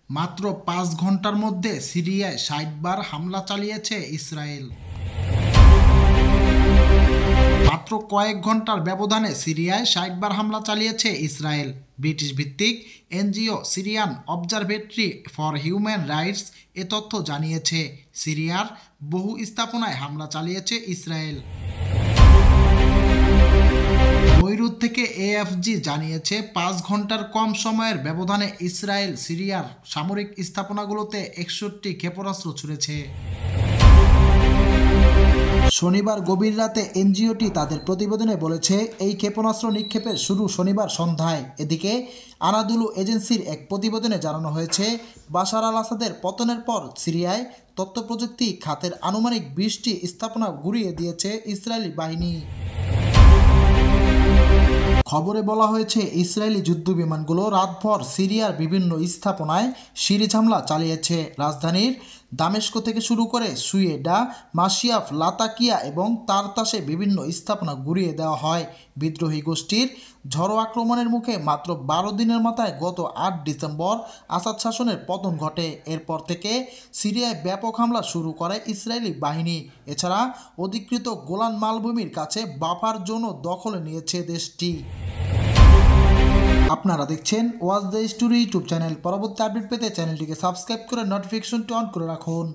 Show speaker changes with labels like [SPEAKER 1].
[SPEAKER 1] মাত্র ৫ ঘন্টার মধ্যে সিরিয়ায় ৬০ বার হামলা চালিয়েছে ইসরায়েল। মাত্র কয়েক ঘন্টার ব্যবধানে সিরিয়ায় ৬০ বার হামলা চালিয়েছে ইসরায়েল। ব্রিটিশ ভিত্তিক NGO Syrian observatory for human rights এ তথ্য জানিয়েছে। সিরিয়ার বহু স্থাপনায় হামলা চালিয়েছে ইসরায়েল। বৈরুত থেকে এএফজি জানিয়েছে ৫ ঘন্টার কম সময়ের ব্যবধানে ইসরায়েল সিরিয়ার সামরিক স্থাপনাগুলোতে ৬১টি ক্ষেপণাস্ত্র ছুড়েছে। শনিবার গভীর রাতে এনজিওটি তাদের প্রতিবেদনে বলেছে এই ক্ষেপণাস্ত্র নিক্ষেপের শুরু শনিবার সন্ধ্যায়। এদিকে আনাদুলু এজেন্সির এক প্রতিবেদনে জানানো হয়েছে, বাশার আল আসাদের পতনের পর সিরিয়ায় তথ্যপ্রযুক্তি খাতের আনুমানিক ২০টি স্থাপনা গুঁড়িয়ে দিয়েছে ইসরায়েলি বাহিনী। খবরে বলা হয়েছে, ইসরায়েলি যুদ্ধবিমানগুলো রাতভর সিরিয়ার বিভিন্ন স্থাপনায় সিরিজ হামলা চালিয়েছে। রাজধানীর দামেস্ক থেকে শুরু করে সুয়েডা, মাসিয়াফ, লাতাকিয়া এবং তারতাসে বিভিন্ন স্থাপনা গুঁড়িয়ে দেওয়া হয়। বিদ্রোহী গোষ্ঠীর ঝড়ো আক্রমণের মুখে মাত্র ১২ দিনের মাথায় গত ৮ ডিসেম্বর আসাদ শাসনের পতন ঘটে। এরপর থেকে সিরিয়ায় ব্যাপক হামলা শুরু করে ইসরায়েলি বাহিনী। এছাড়া অধিকৃত গোলান মালভূমির কাছে বাফার জোনও দখলে নিয়েছে দেশটি। আপনারা দেখছেন watch the story YouTube channel. পরবর্তী আপডেট পেতে চ্যানেলটিকে সাবস্ক্রাইব করে নোটিফিকেশনটি অন করে রাখুন।